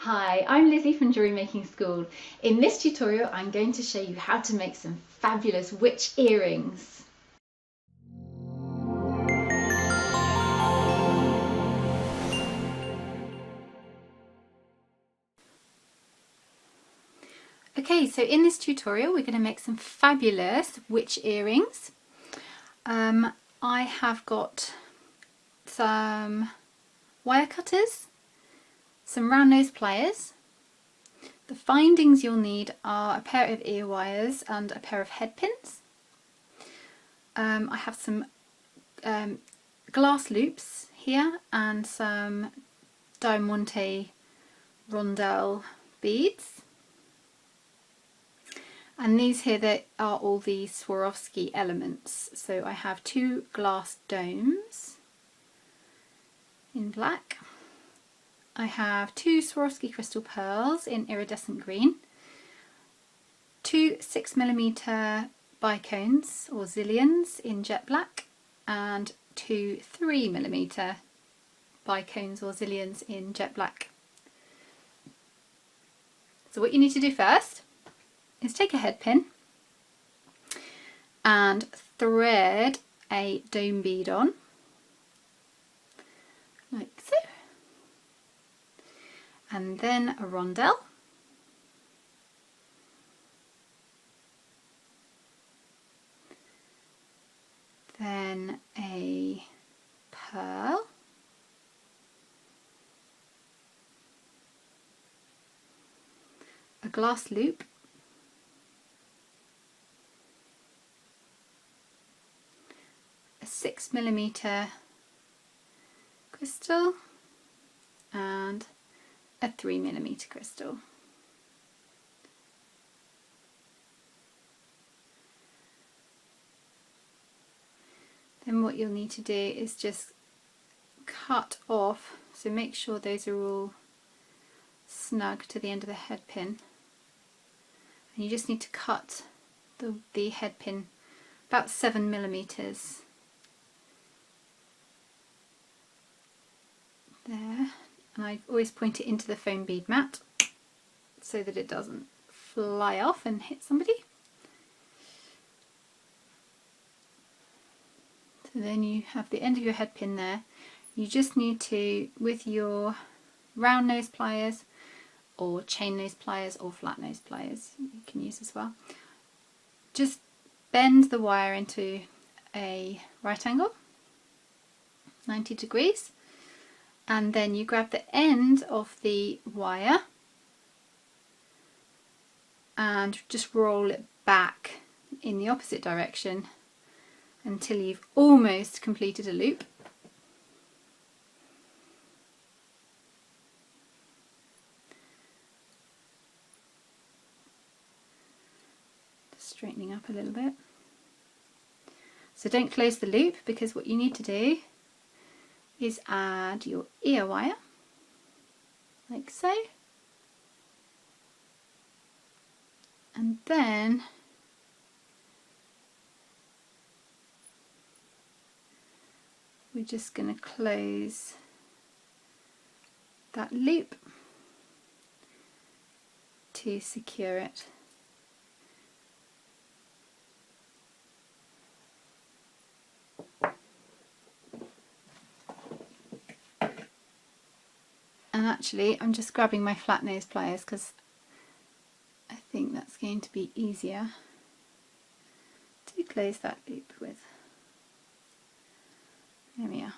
Hi, I'm Lizzie from Jewellery Making School. In this tutorial I'm going to show you how to make some fabulous witch earrings. Okay, so in this tutorial we're going to make some fabulous witch earrings. I have got some wire cutters, some round nose pliers. The findings you'll need are a pair of ear wires and a pair of head pins. I have some glass loops here and some diamante rondelle beads. And these here that are all the Swarovski elements. So I have two glass domes in black. I have two Swarovski crystal pearls in iridescent green, two 6mm bicones or zillions in jet black, and two 3mm bicones or zillions in jet black. So what you need to do first is take a head pin and thread a dome bead on, like so, and then a rondelle, then a pearl, a glass loop, a 6mm crystal and a 3mm crystal. Then what you'll need to do is just cut off, so make sure those are all snug to the end of the head pin, and you just need to cut the head pin about 7mm there, and I always point it into the foam bead mat so that it doesn't fly off and hit somebody. So then you have the end of your head pin there. You just need to, with your round nose pliers or chain nose pliers or flat nose pliers you can use as well, just bend the wire into a right angle, 90 degrees, and then you grab the end of the wire and just roll it back in the opposite direction until you've almost completed a loop. Straightening up a little bit. So don't close the loop, because what you need to do is add your ear wire, like so, and then we're just going to close that loop to secure it. And actually I'm just grabbing my flat nose pliers because I think that's going to be easier to close that loop with. There we are.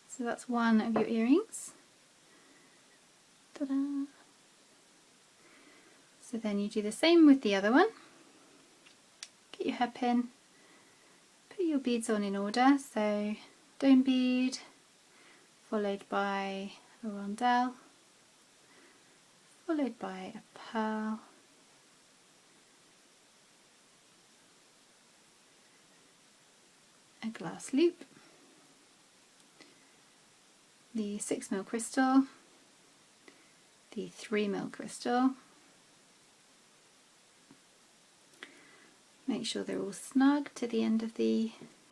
So that's one of your earrings. Ta-da! So then you do the same with the other one. Get your head pin, put your beads on in order, so dome bead, followed by a rondelle, followed by a pearl, a glass loop, the 6mm crystal, the 3mm crystal. Make sure they're all snug to the end of the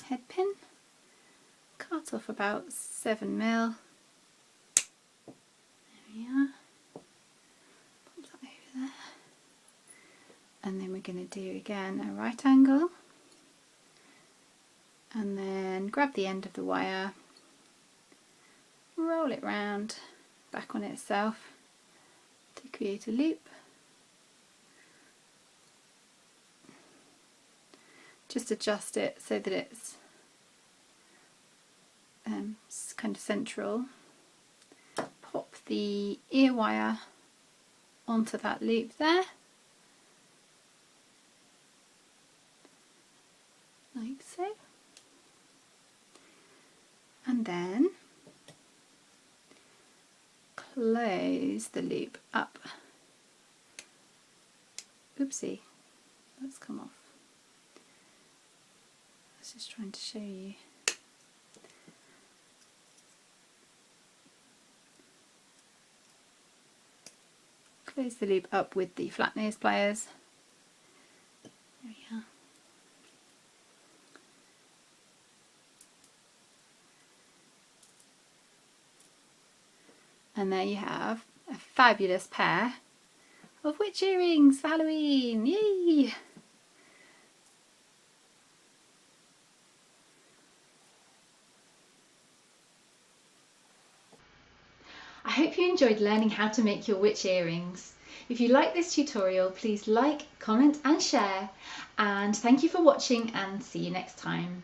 head pin. cut off about 7mm. There we are. Pop that over there. And then we're going to do again a right angle. And then grab the end of the wire, roll it round back on itself to create a loop. Just adjust it so that it's kind of central. Pop the ear wire onto that loop there, like so. And then close the loop up. Oopsie, that's come off. I was just trying to show you. Close the loop up with the flat nose pliers. There we are. And there you have a fabulous pair of witch earrings for Halloween. Yay! I hope you enjoyed learning how to make your witch earrings. If you like this tutorial, please like, comment and share. And thank you for watching, and see you next time.